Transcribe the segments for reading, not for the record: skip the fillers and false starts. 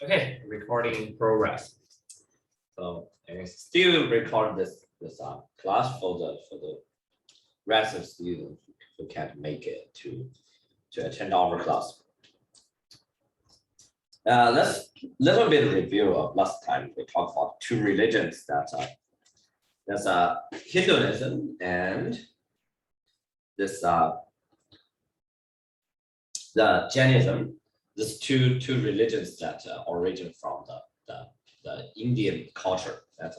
Okay, recording progress. So I still record this class for the rest of students who can't make it to attend our class. Let's little bit review of last time we talked about two religions that there's Hinduism and this the Jainism. These two religions that origin from the Indian culture that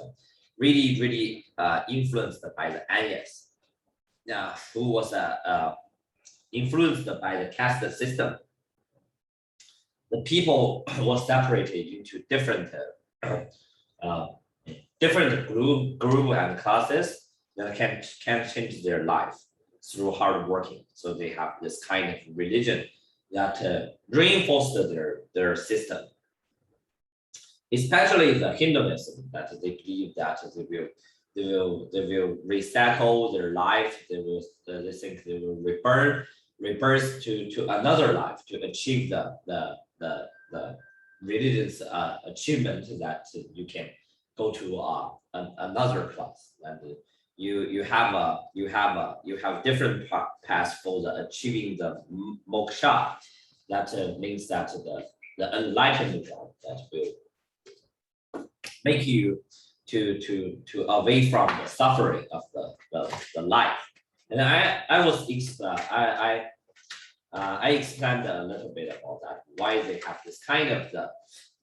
really influenced by the Aryans, who was influenced by the caste system. The people were separated into different group and classes that can change their life through hard working. So they have this kind of religion that reinforced their system, especially the Hinduism, that they believe that they will recycle their life. They think they will rebirth to another life to achieve the religion's achievement that you can go to another class, and you have different paths for the achieving the moksha. That means that the enlightened one that will make you to away from the suffering of the life. And I explained a little bit about that, why they have this kind of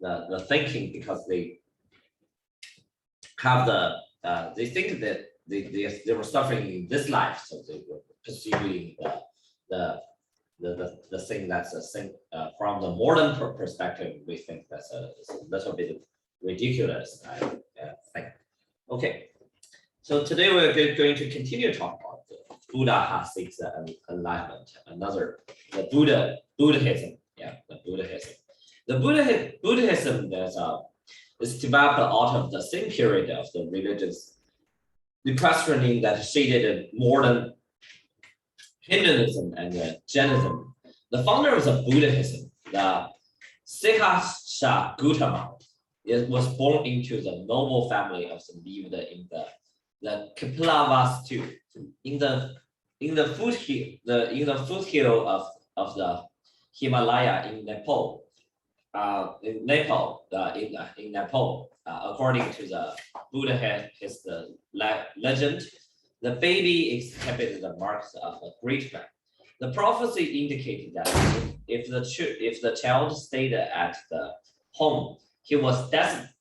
the thinking, because they have they think that they were suffering in this life, so they were pursuing the thing that's a thing from the modern perspective. We think that's a little bit ridiculous, I think. Okay, so today we're going to continue to talk about the Buddha seeks enlightenment. The Buddhism. Yeah, the Buddhism. The Buddhism that is developed out of the same period of the religious. The questioning that shaded modern Hinduism and Jainism. The founders of Buddhism, the Siddhartha Gautama, was born into the noble family of the lived in the Kapilavastu, in the foothill of the Himalaya in Nepal. In Nepal, according to the Buddha his legend, the baby exhibited the marks of a great man. The prophecy indicated that if the child stayed at the home, he was destined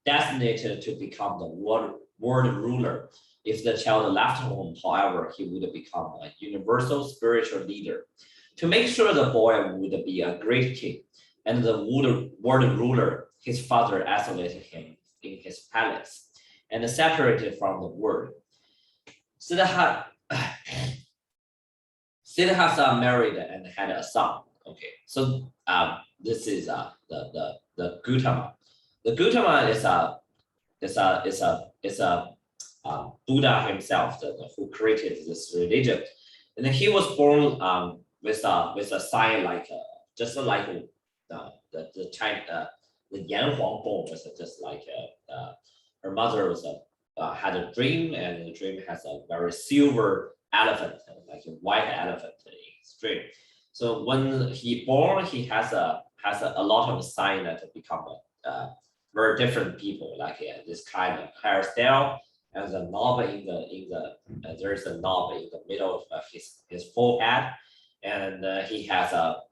to become the world ruler. If the child left home, however, he would become a universal spiritual leader. To make sure the boy would be a great king and the world ruler, his father isolated him in his palace and separated from the world. Siddhartha married and had a son. Okay, so this is the Gautama. The Gautama is a Buddha himself, who created this religion, and he was born with a sign like just like the China the Yan Huang bone was just like her mother was had a dream, and the dream has a very silver elephant, like a white elephant in his dream. So when he born, he has a lot of sign that become very different people, like this kind of hairstyle, and the knob in the there's a knob in the middle of his forehead, and he has a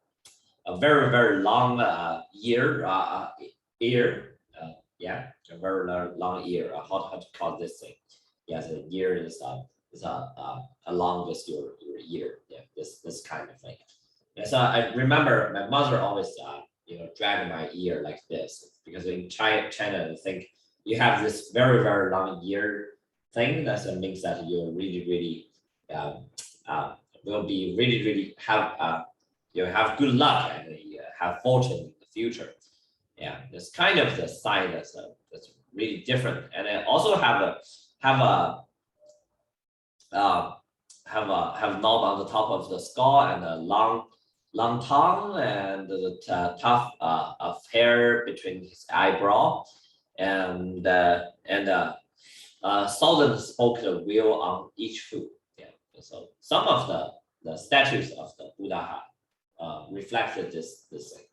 very long ear, yeah, a very long ear. How to call this thing? Yes, the ear is along with your ear. Yeah, this kind of thing. And so I remember my mother always drag my ear like this, because in China I think you have this very long ear thing. That means that you really will be really have you have good luck and have fortune in the future. Yeah, it's kind of the sign that's really different, and I also have a knob on the top of the skull and a long long tongue and the tuft of hair between his eyebrow, and thousand spoken wheel on each foot. Yeah. So some of the statues of the Buddha reflected this thing.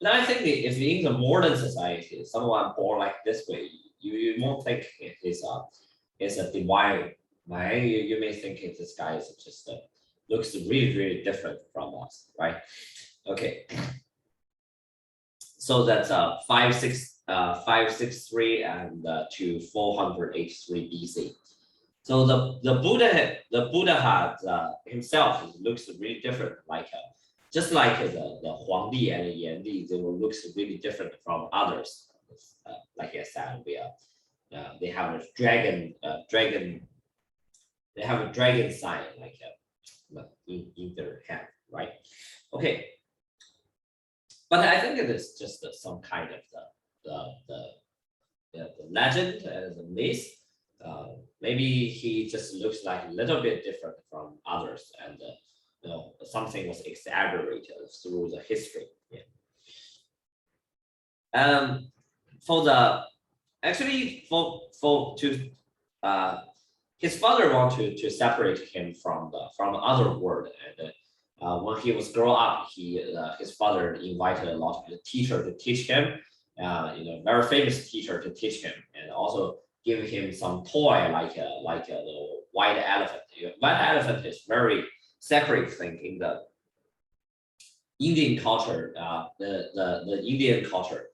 But I think if in the modern society, someone born like this way, you won't think it is a divine man. You may think this guy is just looks really different from us, right? Okay. So that's 563 and to 483 BC. So the Buddha had himself looks really different, like just like the Huangdi and Yandi, they will looks really different from others. Like I said, they have a dragon they have a dragon sign like in their hand, right? Okay, but I think it is just some kind of the legend and the myth. Maybe he just looks like a little bit different from others, and something was exaggerated through the history. Yeah. For the actually for to his father wanted to separate him from the other world, and when he was grow up, his father invited a lot of the teacher to teach him, very famous teacher to teach him, and also give him some toy like the white elephant. White elephant is very sacred thing in the Indian culture, the Indian culture.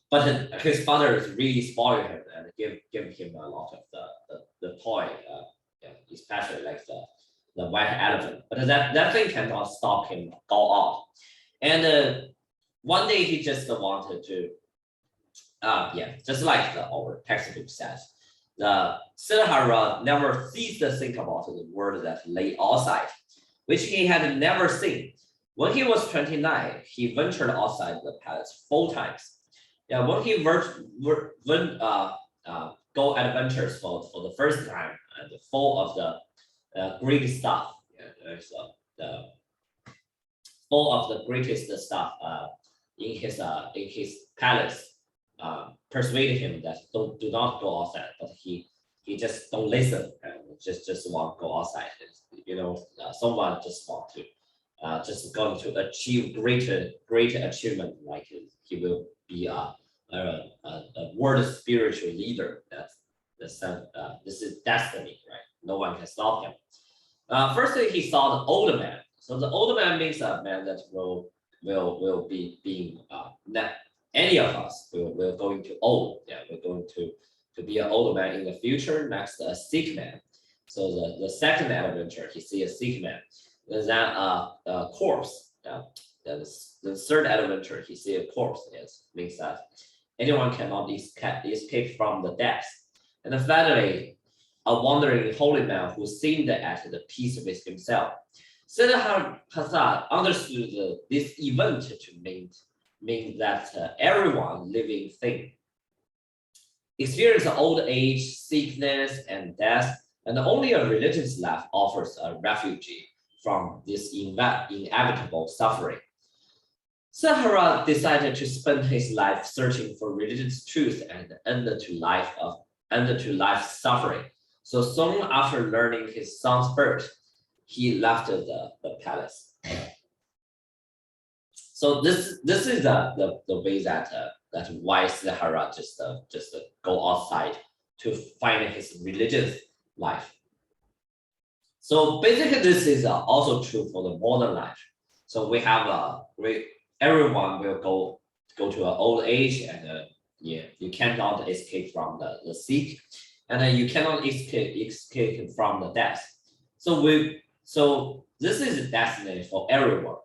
But his father is really spoiled him and give him a lot of the toy, especially like the white elephant. But that thing cannot stop him go off. And one day he just wanted to, just like our textbook says, the Siddhartha never ceased to think about the world that lay outside, which he had never seen. When he was 29, he ventured outside the palace 4 times. Yeah, when he go adventures for the first time and full of the great stuff. Yeah, there's the full of the greatest stuff in his palace. Persuaded him that do not go outside, but he just don't listen and just want to go outside. Someone just want to just going to achieve great achievement, like he will be a world spiritual leader. This is destiny, right? No one can stop him. Firstly, he saw the old man. So the old man means a man that will be being not any of us will going to old. Yeah, we're going to be an old man in the future. Next, a sick man. So the second adventure, he see a sick man. Then a corpse. Yeah. Then the third adventure, he see a corpse. Yes, means that anyone cannot escape from the death. And then finally, a wandering holy man who seemed at the peace with himself. Siddhartha understood this event to mean that everyone living thing experience old age, sickness, and death, and only a religious life offers a refuge from this inevitable suffering. Siddhartha decided to spend his life searching for religious truth and end to life's suffering. So soon after learning his son's birth, he left the palace. So this is the way that why Siddhartha just go outside to find his religious life. So basically, this is also true for the modern life. So we have everyone will go to an old age, and you cannot escape from the sick, and then you cannot escape from the death. So this is a destiny for everyone.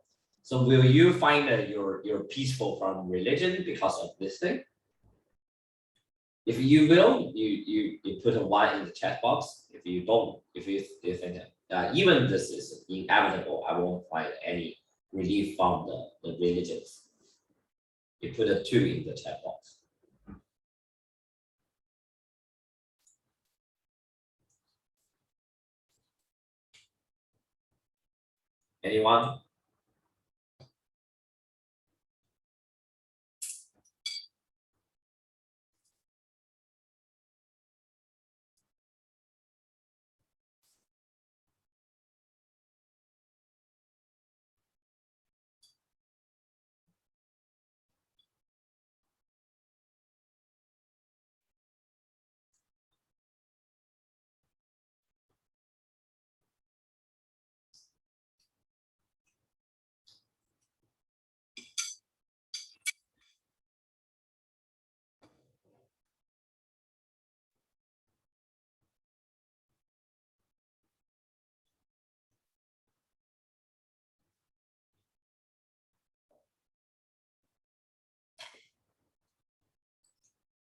So will you find that you're peaceful from religion because of this thing? If you will, you put a 1 in the chat box. If you don't, if you think even this is inevitable, I won't find any relief from the religions. You put a 2 in the chat box. Anyone?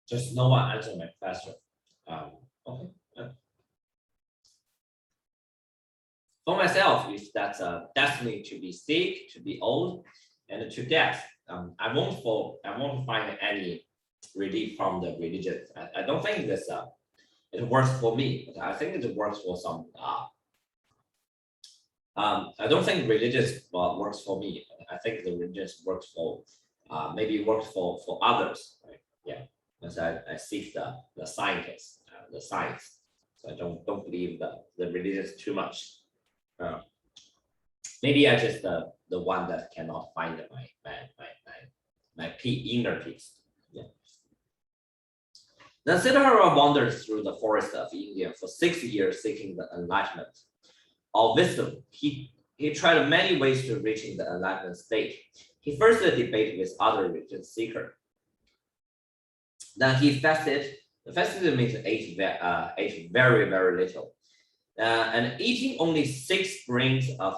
Just no one answered my question. Okay. For myself, if that's a destiny to be sick, to be old, and to death, I won't find any relief from the religion. I don't think this it works for me, but I think it works for some. I don't think religious works for me. I think the religious works for maybe works for others. Right? Yeah, because I seek the scientists, the science. So I don't believe the religious too much. Uh, Maybe I just the one that cannot find my inner peace. Yeah. Then Siddhartha wandered through the forest of India for 6 years seeking the enlightenment of wisdom. He tried many ways to reaching the enlightenment state. He first debated with other religion seekers. Then he fasted. The fasted means ate very, very little. And eating only 6 grains of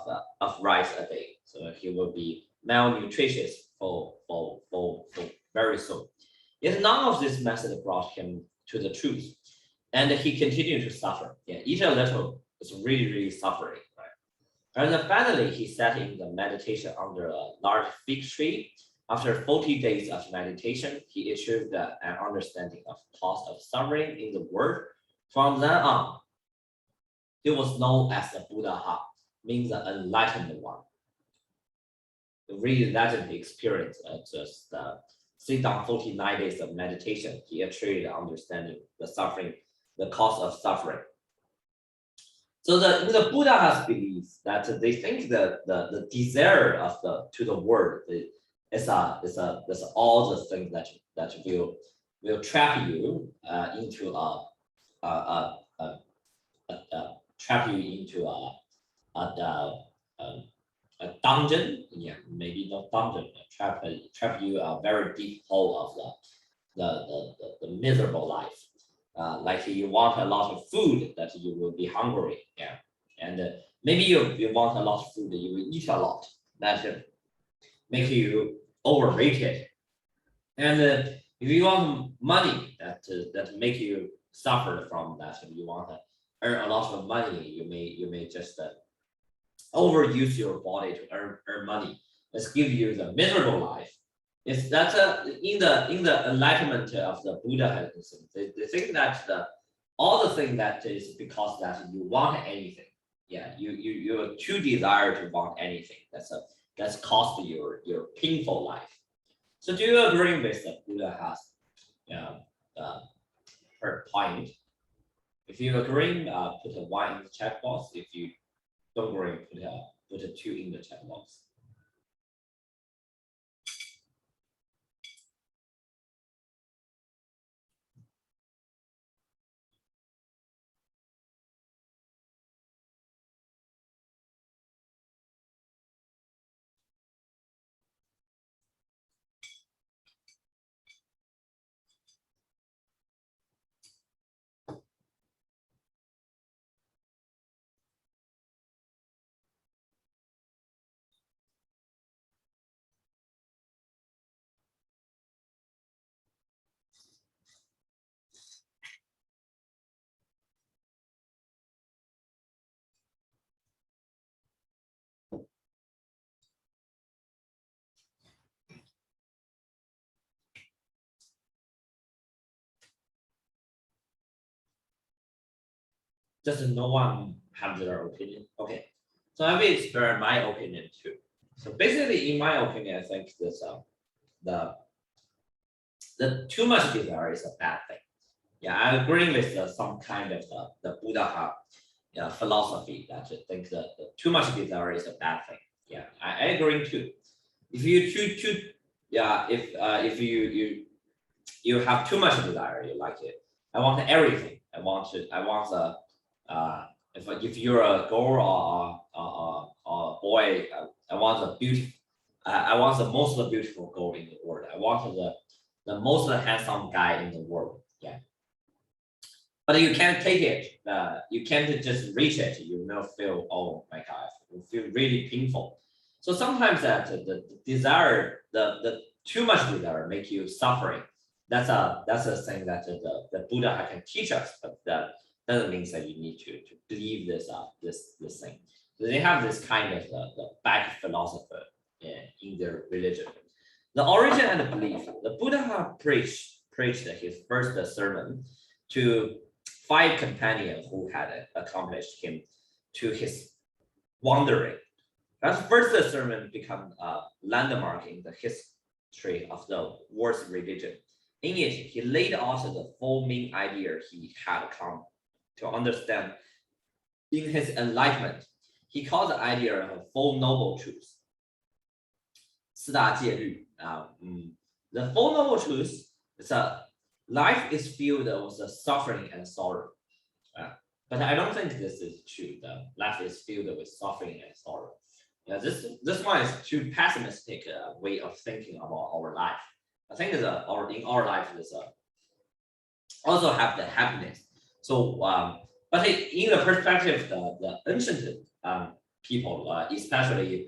rice a day. So he will be malnutritious for very soon. Yet none of this method brought him to the truth. And he continued to suffer. Yeah, eat a little is really, really suffering, right? And then finally, he sat in the meditation under a large fig tree. After 40 days of meditation, he achieved an understanding of cause of suffering in the world. From then on, he was known as the Buddha, means the enlightened one. The really legendary experience, just sit down 49 days of meditation, he achieved understanding the suffering, the cause of suffering. So the Buddha has beliefs that they think that the desire of the world is all the things that will trap you into trap you into a dungeon. Yeah, maybe not dungeon. Trap you a very deep hole of the miserable life. Like you want a lot of food that you will be hungry. Yeah, and maybe you want a lot of food, you will eat a lot. That make you overrated. And if you want money that make you suffer from that, if you want to earn a lot of money, you may just overuse your body to earn money. Let's give you the miserable life. If that's in the enlightenment of the Buddha, they think that all the thing that is because that you want anything. Yeah, you are too desire to want anything. That's cost your painful life. So do you agree with the Buddha has uh, her point? If you agree, put a 1 in the chat box. If you don't agree, put a 2 in the chat box. Just no one have their opinion. Okay. So I will explain my opinion too. So basically, in my opinion, I think this the too much desire is a bad thing. Yeah, I agree with some kind of the Buddha philosophy that I think that the too much desire is a bad thing. Yeah, I agree too. If you too yeah, if you have too much desire, you like it. I want everything. I want the if you're a girl or a boy, I want the beauty. I want the most beautiful girl in the world. I want the most handsome guy in the world. Yeah, but you can't take it. You can't just reach it. You will feel, oh my god, you feel really painful. So sometimes that the desire, the too much desire make you suffering. That's a thing that the Buddha can teach us, but that doesn't mean that you need to believe this thing. So they have this kind of the back philosophy in their religion. The origin and the belief. The Buddha preached his first sermon to 5 companions who had accomplished him to his wandering. That first sermon become a landmark in the history of the world's religion. In it, he laid out the 4 main ideas he had come to understand in his enlightenment. He called the idea of 4 noble truths. 4大戒律 the 4 noble truths is a life is filled with the suffering and sorrow. But I don't think this is true. The life is filled with suffering and sorrow. Yeah, this one is too pessimistic way of thinking about our life. I think in our life is also have the happiness. So, but in the perspective of the ancient people, especially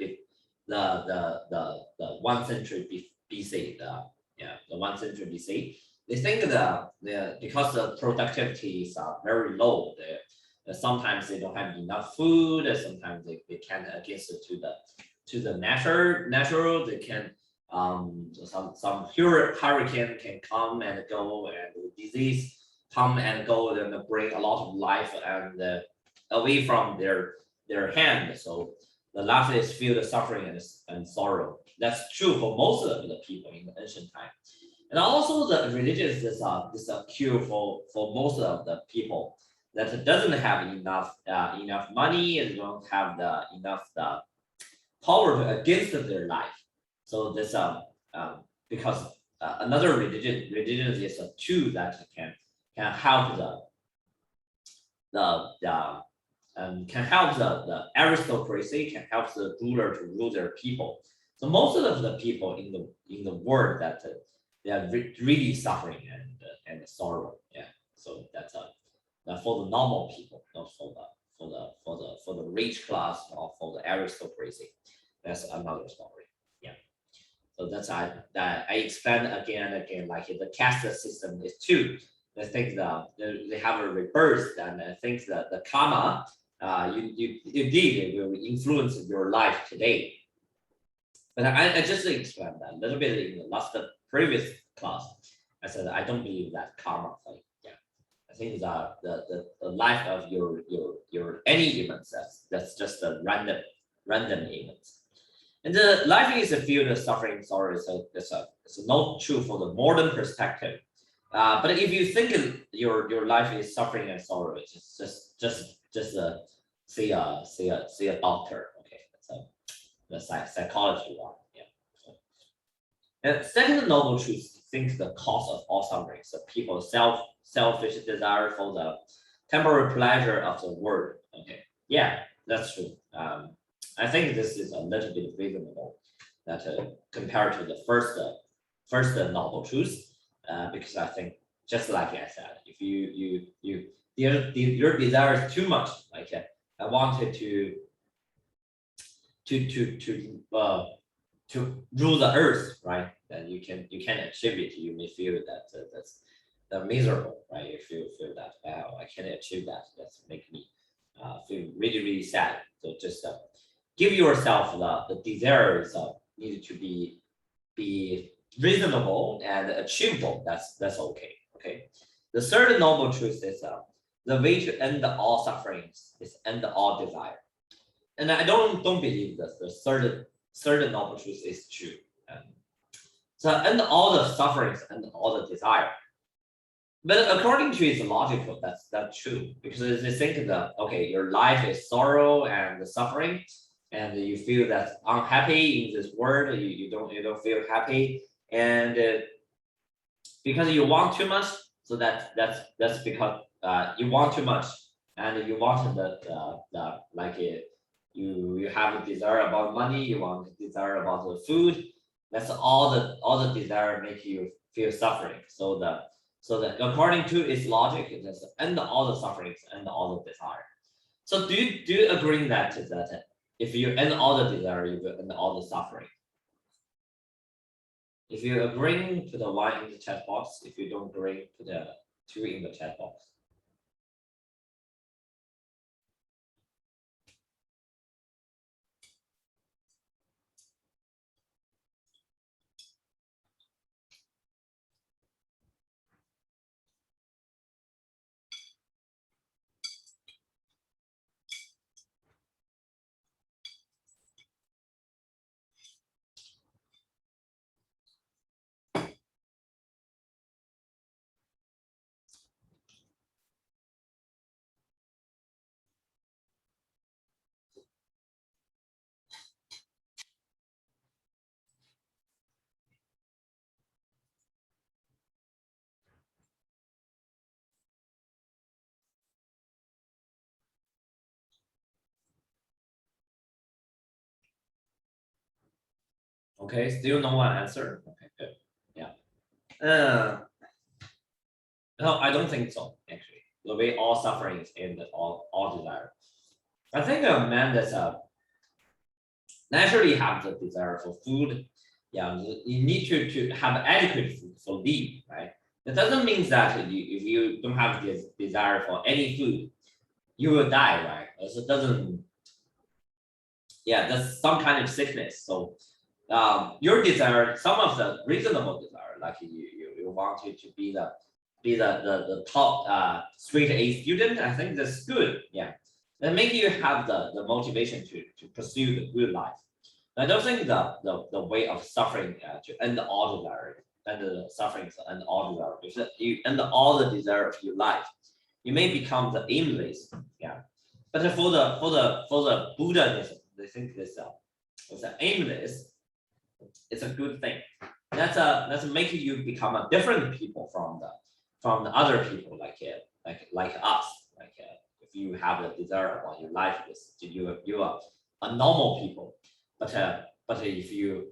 the 1 century BC, the 1 century BC, they think because the productivities are very low, sometimes they don't have enough food, sometimes they can't against to the natural they can some hurricane can come and go, and disease come and go, and bring a lot of life and away from their hand. So the life is filled with suffering and sorrow. That's true for most of the people in the ancient time. And also the religion is a cure for most of the people that doesn't have enough money and don't have enough power against their life. So this because another religion is a tool that can help can help the aristocracy, can help the ruler to rule their people. So most of the people in the world that they are really suffering and sorrow. Yeah. So that's for the normal people, not for the rich class or for the aristocracy. That's another story. Yeah. So that's I explain again and again, like the caste system is too. I think they have a rebirth, and I think that the karma you did it will influence your life today. But I just explained that a little bit in the previous class. I said I don't believe that karma thing. Yeah, I think that the life of your any events that's just a random events. And the life is a field of suffering, sorry. So it's not true for the modern perspective. But if you think your life is suffering and sorrow, it's just see a doctor. Okay, that's the psychology one. Yeah. And second noble truth, think the cause of all suffering. So people's selfish desire for the temporary pleasure of the world. Okay, yeah, that's true. I think this is a little bit reasonable that compared to the first noble truth, because I think just like I said, if your desire is too much, like I wanted to rule the earth, right? Then you can achieve it. You may feel that that's miserable, right? You feel that, wow, I can't achieve that. That's make me feel really sad. So just give yourself the desires need to be reasonable and achievable. That's okay. Okay. The third noble truth is the way to end all sufferings is end all desire. and I don't believe that the third noble truth is true. So and all the sufferings and all the desire. But according to its logical, that's true because they think that okay, your life is sorrow and suffering, and you feel that unhappy in this world. You don't feel happy, and because you want too much. So that's because you want too much, and you want the like you have a desire about money. You want a desire about the food. That's all the desire make you feel suffering. So that according to its logic, it is end all the sufferings and all the desire. So do you agree that if you end all the desire, you will end all the suffering? If you agree to the one in the chat box, if you don't agree to the two in the chat box. Okay, still no one answer. Okay, good. Yeah. No, I don't think so. Actually, the way all sufferings and all desire. I think a man that's naturally have the desire for food. Yeah, you need to have adequate food for live, right? That doesn't mean that if you don't have this desire for any food, you will die, right? So it doesn't. Yeah, that's some kind of sickness. So your desire, some of the reasonable desire, like you want to be the top straight A student. I think that's good. Yeah, that make you have the motivation to pursue the good life. I don't think the way of suffering to end all desire and the sufferings and all desire. If you end all the desire of your life, you may become the aimless. Yeah, but for the Buddha, they think this is aimless. It's a good thing. That's making you become a different people from the other people like us. If you have the desire about your life, you are a normal people. But if you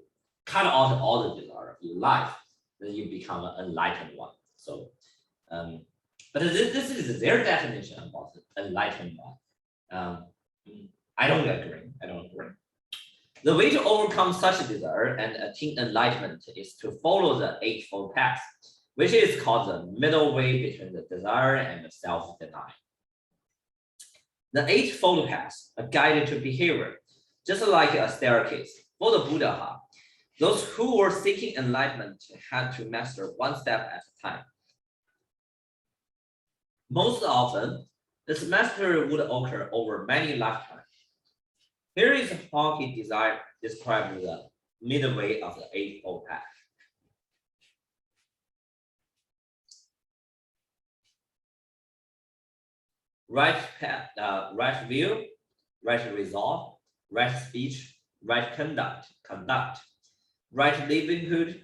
cut out all the desire of your life, then you become an enlightened one. So, but this is their definition about enlightened one. I don't agree. I don't agree. The way to overcome such a desire and attain enlightenment is to follow the Eightfold Path, which is called the middle way between the desire and the self-denial. The Eightfold Path, a guide to behavior, just like a staircase. For the Buddha, those who were seeking enlightenment had to master one step at a time. Most often, this mastery would occur over many lifetimes. Here is how he described the middle way of the Eightfold Path. Right path, right view, right resolve, right speech, right conduct, right livelihood,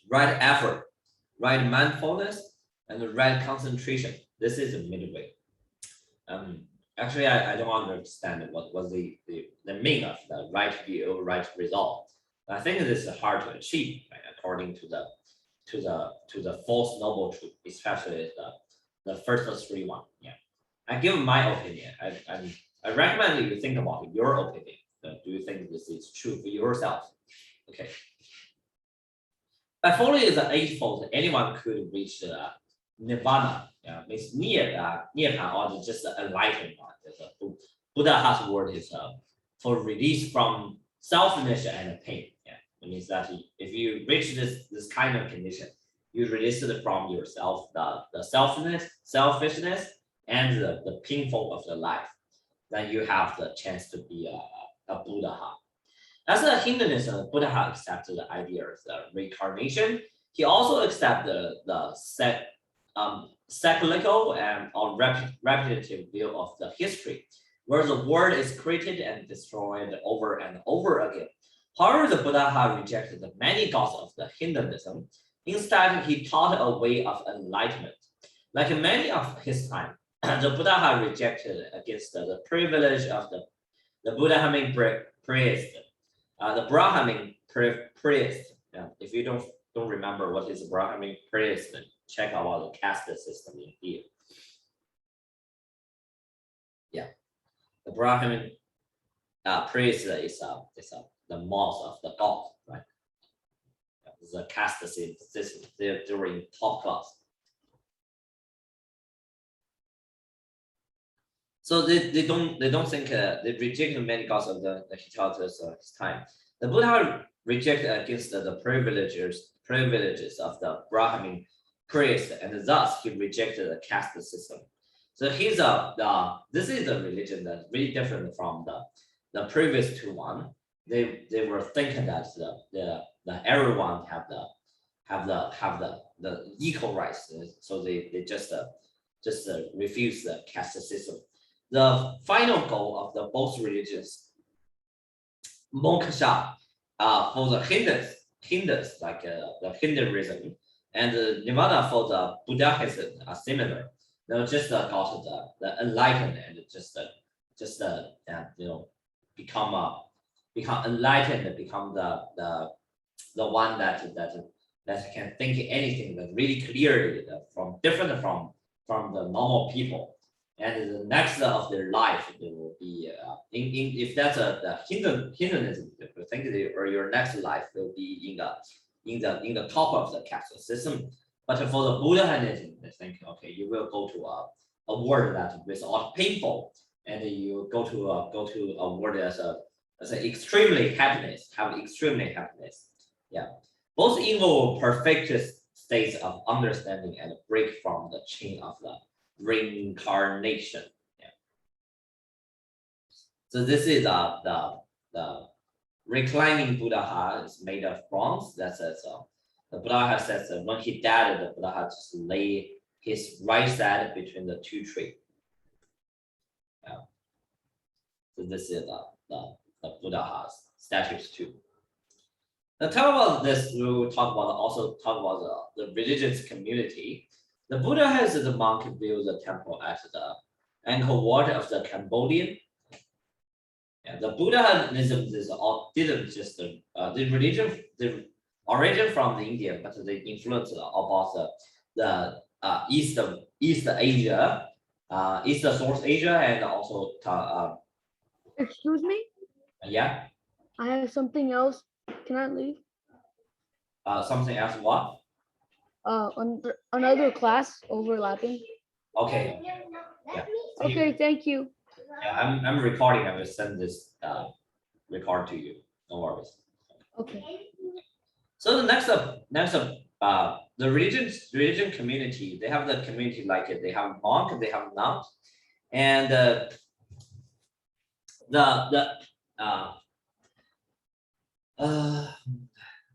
right effort, right mindfulness, and right concentration. This is the middle way. Actually, I don't understand what was the meaning of the right view, right resolve. I think this is hard to achieve, right, according to the false noble truth, especially the first three one. Yeah, I give my opinion. I recommend you think about your opinion. Do you think this is true for yourself? Okay. By following the eightfold, anyone could reach nirvana. Yeah, means nirvana or just enlightenment. Buddha has word is for release from selfishness and pain. Yeah, it means that if you reach this kind of condition, you release it from yourself, the selfishness, and the painful of the life. then you have the chance to be a Buddha. As a Hinduism, Buddha accepted the idea of the reincarnation. He also accepted the cyclical and or repetitive view of the history, where the world is created and destroyed over and over again. However, the Buddha rejected the many gods of the Hinduism. Instead, he taught a way of enlightenment. Like many of his time, the Buddha rejected against the privilege of the Brahmin priest, the Brahmin priest. If you don't remember what is a Brahmin priest, then check out the caste system in here. Yeah, the Brahmin priest is the moth of the god, right? It's a caste system during top class. So they don't think they reject many gods of the Hittites his time. The Buddha rejected against the privileges of the Brahmin priest, and thus he rejected the caste system. So he's this is a religion that's really different from the previous two one. They were thinking that the everyone have the equal rights, so they just refuse the caste system. The final goal of the both religions, moksha, for the Hindus like the Hinduism, and nirvana for the Buddhism are similar. They'll just got the enlightened and just become enlightened, become the one that can think anything that really clearly from different from the normal people. And the next of their life, they will be if that's the Hinduism, I think or your next life will be in the top of the caste system. But for the Buddhism, they think okay, you will go to a world that without painful, and you go to a world as extremely happiness, have extremely happiness. Yeah, both involve perfect states of understanding and break from the chain of the reincarnation. Yeah. So this is the reclining Buddha is made of bronze. That's the Buddha says that when he died, the Buddha just lay his right side between the two trees. Yeah. So this is the Buddha statues too. Now talk about this, we will also talk about the religious community. The Buddha has the monk build the temple at the Angkor Wat of the Cambodian. Yeah, the Buddhism didn't just the origin from the India, but the influence about the East Asia, East South Asia, and also Excuse me? yeah. I have something else. Can I leave? Something else what? Another class overlapping. Okay. Yeah. Okay, thank you. Yeah, I'm recording. I will send this record to you. No worries. Okay. So the next up, the religion community. They have the community like it. They have monk, they have nun, and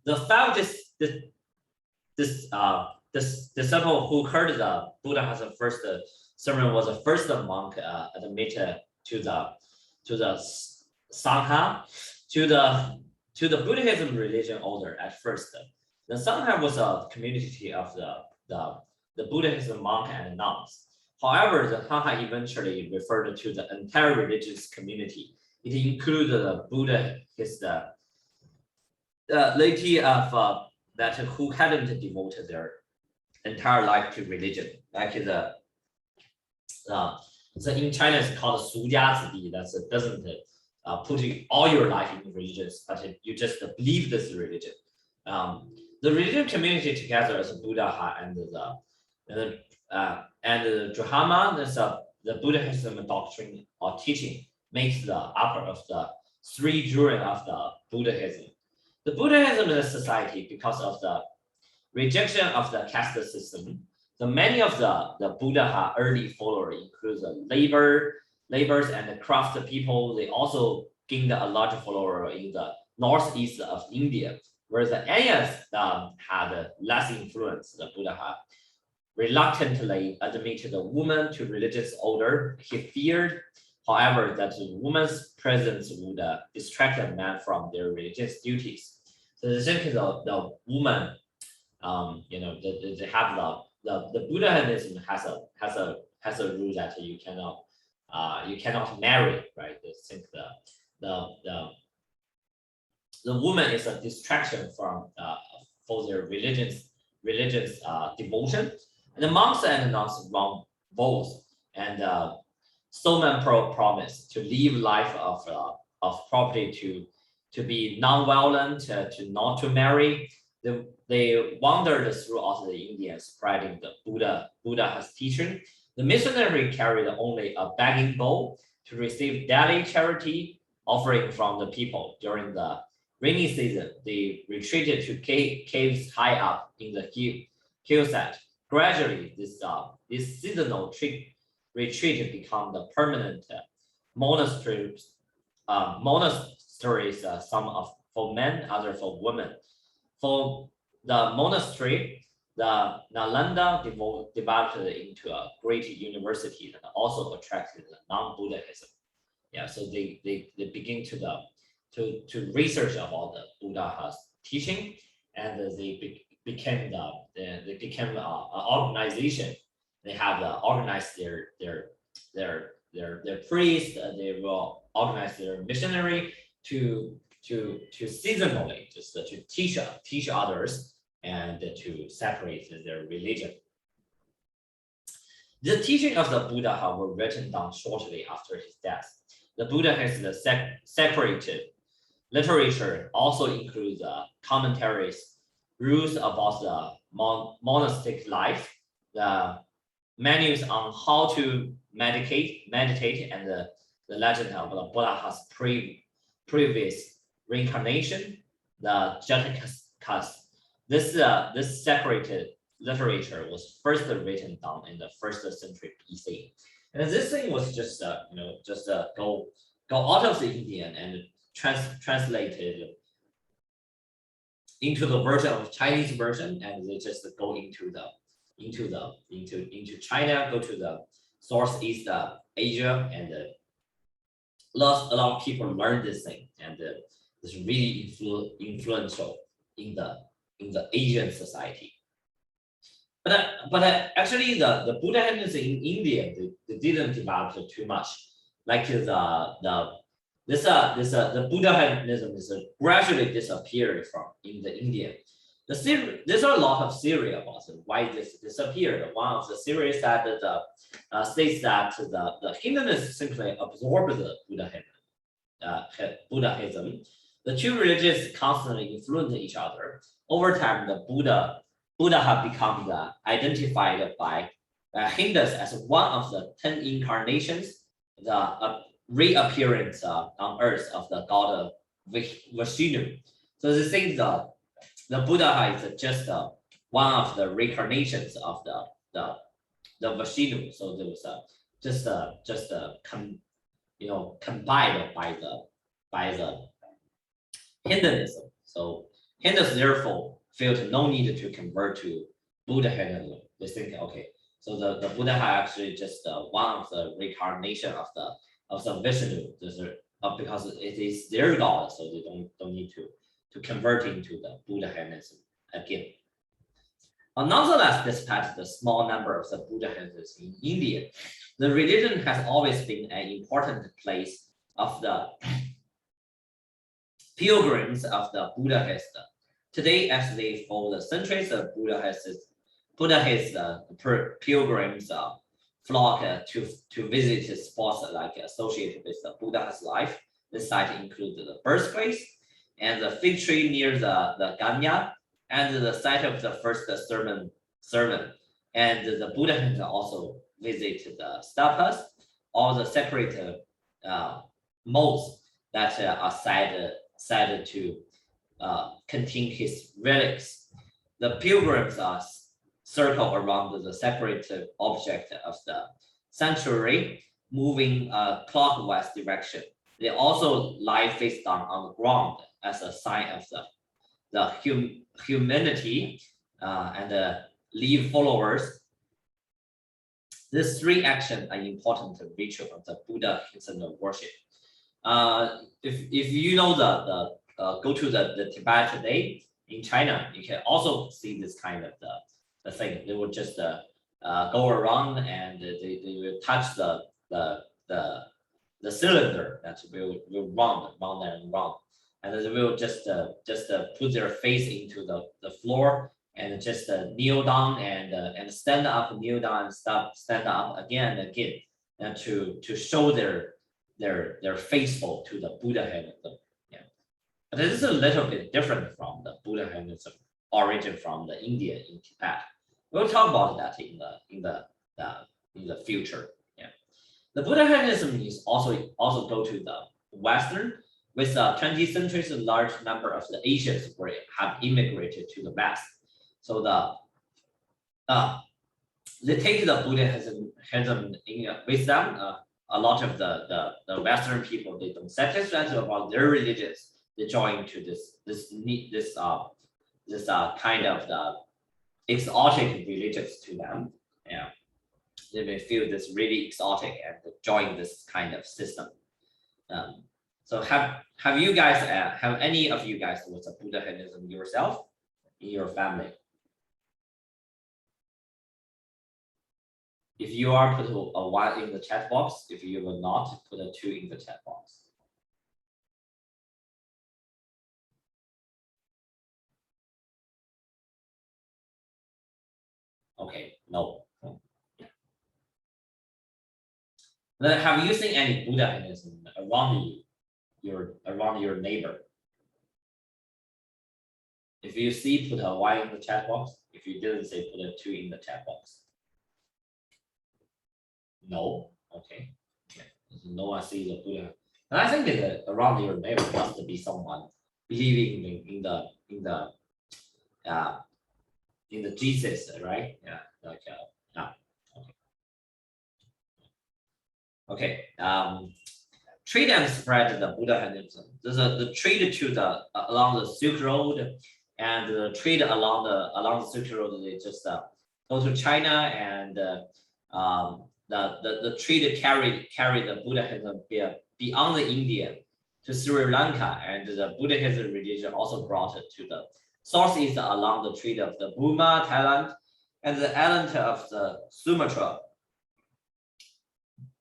the five this disciple who heard the Buddha has the first sermon was the first monk admitted to the Sangha, to the Buddhism religion order at first. The Sangha was a community of the Buddhism monk and nuns. However, the Sangha eventually referred to the entire religious community. It included the Buddha, the laity of that who hadn't devoted their entire life to religion, like so in China it's called 俗家子弟. That doesn't put all your life in religions, but you just believe this religion. The religion community together as Buddha and the Dharma, the Buddhism doctrine or teaching makes the upper of the three jewels of the Buddhism. The Buddhism is a society because of the rejection of the caste system. The many of the Buddha early followers include the labor, laborers and the craft people, they also gained a large follower in the northeast of India, whereas the Aryans had less influence. The Buddha had reluctantly admitted the woman to religious order. He feared, however, that the woman's presence would distract the men from their religious duties. So the think the woman, they have the Buddhism has a rule that you cannot marry, right? They think the woman is a distraction from for their religious devotion. And the monks and nuns won both, and Stillman promised to live life of property to be non-violent, to not to marry. They wandered throughout the India, spreading the Buddha's teaching. The missionary carried only a begging bowl to receive daily charity offering from the people. During the rainy season, they retreated to caves high up in the hillside. Gradually, this seasonal retreat become the permanent monasteries. Some for men, other for women. For the monastery, the Nalanda developed into a great university that also attracted non-Buddhism. Yeah, so they begin to research about the Buddha's teaching, and they became an organization. They have organized their priests. They will organize their missionary to seasonally just to teach others and to separate their religion. The teaching of the Buddha were written down shortly after his death. The Buddha has the separated literature also includes commentaries, rules about the monastic life, the menus on how to meditate, and the legend of the Buddha's previous reincarnation, the Jatakas. This separated literature was first written down in the 1st century BC, and this thing was just go out of the Indian and translated into the version of Chinese version, and they just go into China, go to the Southeast Asia, and a lot of people learn this thing, and it's really influential in the Asian society. But actually, the Buddhism in India they didn't develop too much. Like the Buddhism is gradually disappeared from in the India. There's a lot of theory about why this disappeared. One of the theories that states that the Hindus simply absorbed the Buddhism. The two religions constantly influence each other. Over time, the Buddha have become identified by Hindus as one of the 10 incarnations, the reappearance on earth of the god Vishnu. So they think the Buddha is just one of the reincarnations of the Vishnu. So there was combined by the Hinduism. So Hindus therefore felt no need to convert to Buddhism. They think, okay, so the Buddha actually just one of the reincarnation of the Vishnu, because it is their god, so they don't need to convert into the Buddhism again. Nonetheless, despite the small number of the Buddhists in India, the religion has always been an important place of the pilgrims of the Buddhists. Today, actually, for the centuries, the Buddhist pilgrims flock to visit spots like associated with the Buddha's life. The site includes the birthplace and the fig tree near the Ganya, and the site of the first sermon. And the Buddha can also visit the stupas, all the sacred modes that are said to contain his relics. The pilgrims circle around the separate object of the sanctuary. moving clockwise direction. They also lie face down on the ground as a sign of the humanity and leave followers. These three actions are important ritual of the Buddhism worship. If you know go to the Tibet today in China, you can also see this kind of the thing. They will just go around and they will touch the cylinder that will round and round, and they will just put their face into the floor and just kneel down and stand up, kneel down and stand up again and again, and to show their faithful to the Buddhism. Yeah, but this is a little bit different from the Buddhism origin from the India in Tibet. We'll talk about that in the future. Yeah, the Buddhism is also go to the Western. With 20th centuries, a large number of the Asians have immigrated to the West. So they take the Buddhism with them. A lot of the Western people, they don't satisfied about their religions. They join to this kind of the exotic religions to them. Yeah, they may feel this really exotic and join this kind of system. So have you guys have any of you guys was a Buddhism yourself in your family? If you are, put a 1 in the chat box. If you will not, put a 2 in the chat box. Okay, no. Then have you seen any Buddhism around you, around your neighbor? If you see, put a 1 in the chat box. If you didn't say, put a 2 in the chat box. No, okay. Yeah. No one sees the Buddha. And I think that around your neighbor must be someone believing in the Jesus, right? Yeah, like yeah. Okay. Trade and spread the Buddhism. There's the trade to the along the Silk Road, and the trade along the Silk Road. They just go to China, and the trade carry the Buddhism beyond the India to Sri Lanka, and the Buddhism religion also brought it to the southeast along the trade of the Burma, Thailand, and the island of the Sumatra,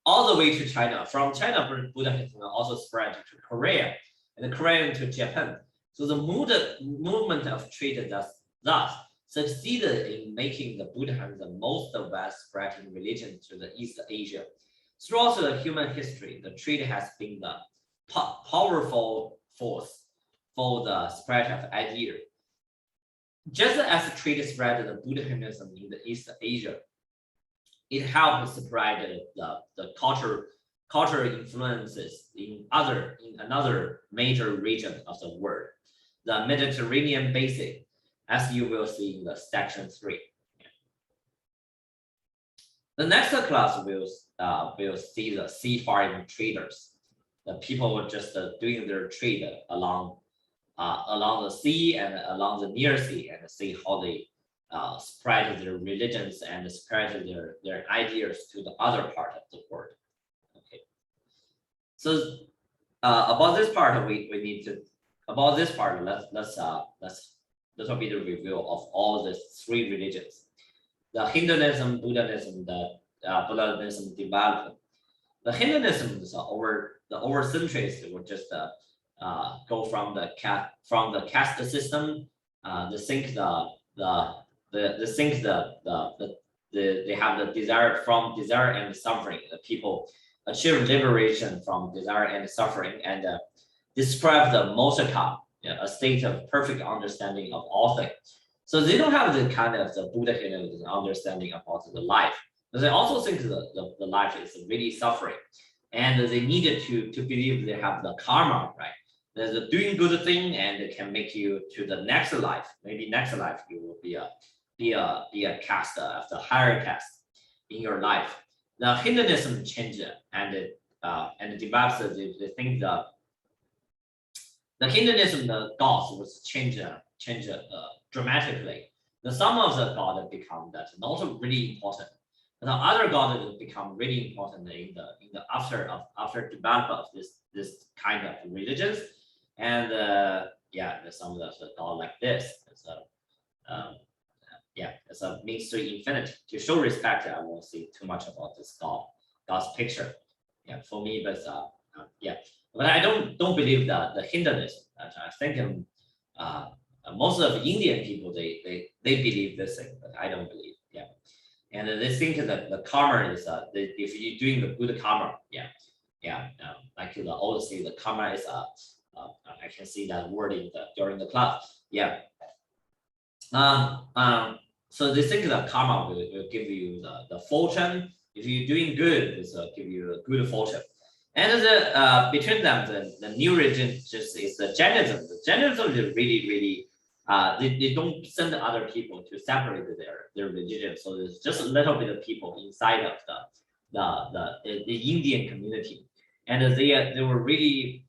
all the way to China. From China, Buddhism also spread to Korea, and Korea to Japan. So the movement of trade thus succeeded in making the Buddhism the most widespread religion to the East Asia. Throughout the human history, the trade has been the powerful force for the spread of ideas. Just as trade spread the Buddhism in the East Asia, it helped spread the cultural influences in another major region of the world, the Mediterranean Basin, as you will see in the section 3. The next class will see the seafaring traders. The people were just doing their trade along the sea and along the near sea, and see how they spread their religions and spread their ideas to the other part of the world. Okay, so about this part, we need to let's be the review of all the 3 religions. The Hinduism, Buddhism, the Buddhism developed. The Hinduism is over centuries. It would just go from the caste system. They have the desire and suffering. The people achieve liberation from desire and suffering, and describe the Moksha, a state of perfect understanding of all things. So they don't have the kind of the Buddhism understanding about the life, but they also think the life is really suffering, and they needed to believe they have the karma, right? There's a doing good thing, and it can make you to the next life. Maybe next life you will be a caste of the higher caste in your life. the Hinduism changed and develops the thing the Hinduism, the gods was changed dramatically. Some of the gods become that not really important. The other gods become really important in the after development of this kind of religions, and some of the god like this. It's a means to infinity. To show respect, I won't say too much about this God's picture. Yeah, for me, but I don't believe that the Hinduism. I think most of Indian people they believe this thing, but I don't believe. Yeah, and they think that the karma is if you're doing the good karma, like the old say the karma is I can see that word during the class. Yeah. So they think that karma will give you the fortune. If you're doing good, it's give you a good fortune. And between them, the new religion just is the Jainism. The Jainism is really they don't send other people to separate their religion. So there's just a little bit of people inside of the Indian community, and they were really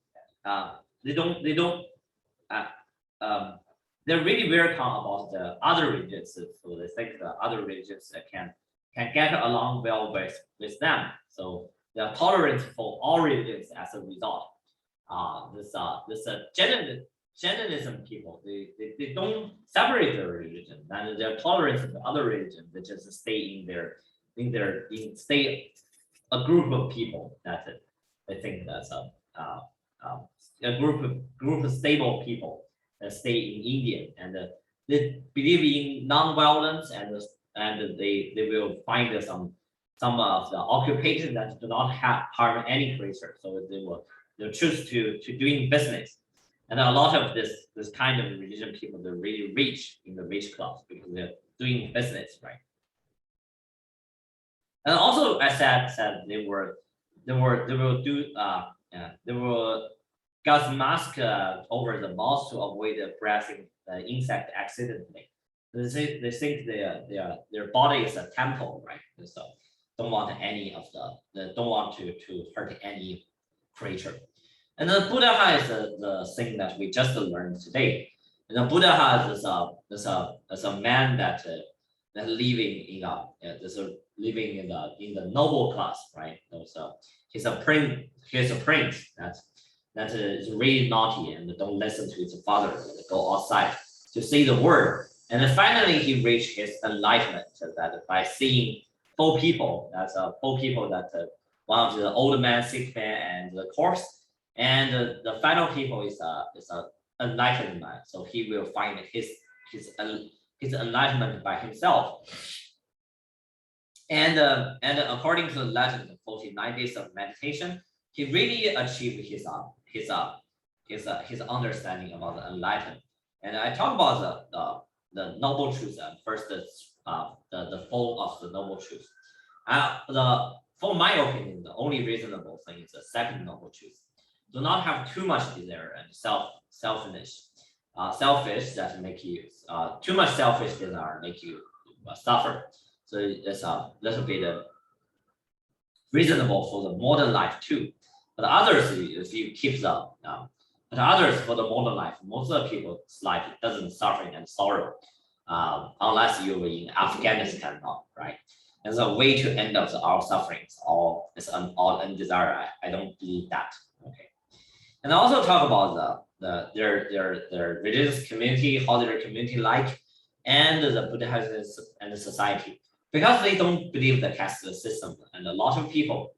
they're really welcome about the other religions. So they think the other religions can get along well with them. So they are tolerant for all religions as a result. This Jainism people, they don't separate their religion, and they're tolerant of the other religion. They just stay stay a group of people that they think that's a group of stable people that stay in India, and they believe in non-violence, and they will find some of the occupation that do not harm any creature. So they'll choose to doing business. And a lot of this kind of religion people, they're really rich in the rich class because they're doing business, right? And also, as I said, they will do they will gas mask over the mouth to avoid breathing the insect accidentally. They think their body is a temple, right? So don't want don't want to hurt any creature. And the Buddha is the thing that we just learned today. And the Buddha is a man that living living in the noble class, right? So he's a prince that is really naughty and don't listen to his father, go outside to see the world. And then finally he reached his enlightenment that by seeing four people, that one of the old man, sick man, and the corpse. And the final people is a enlightened man. So he will find his enlightenment by himself. And according to the legend, 49 days of meditation, he really achieved his understanding about the enlightenment. And I talk about the noble truths first, the fall of the noble truth. For my opinion, the only reasonable thing is the second noble truth. Do not have too much desire and selfish that make you too much selfish desire make you suffer. So it's a little bit reasonable for the modern life too. But others, if you keep but others for the modern life, most of the people's life doesn't suffer and sorrow, unless you're in Afghanistan now, right? And the way to end up our sufferings, all undesired. I don't believe that. Okay. And I also talk about their religious community, how their community like, and the Buddhism and the society, because they don't believe the caste system, and a lot of people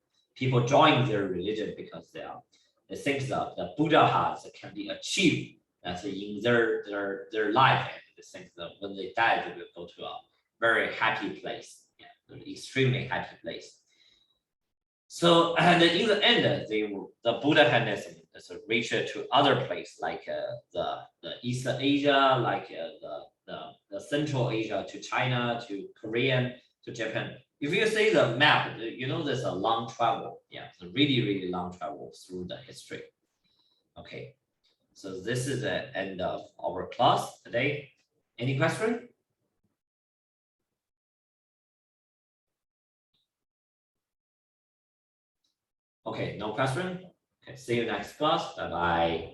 join their religion because they think that the Buddha can be achieved as in their life, and they think that when they die they will go to a very happy place, an extremely happy place. So, and in the end, the Buddhism is reached to other places like the East Asia, like the Central Asia, to China, to Korean, to Japan. If you see the map, you know there's a long travel. Yeah, it's a really long travel through the history. Okay, so this is the end of our class today. Any question? Okay, no question? Okay, see you next class. Bye bye.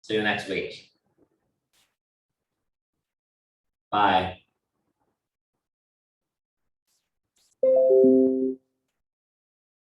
See you next week. Bye.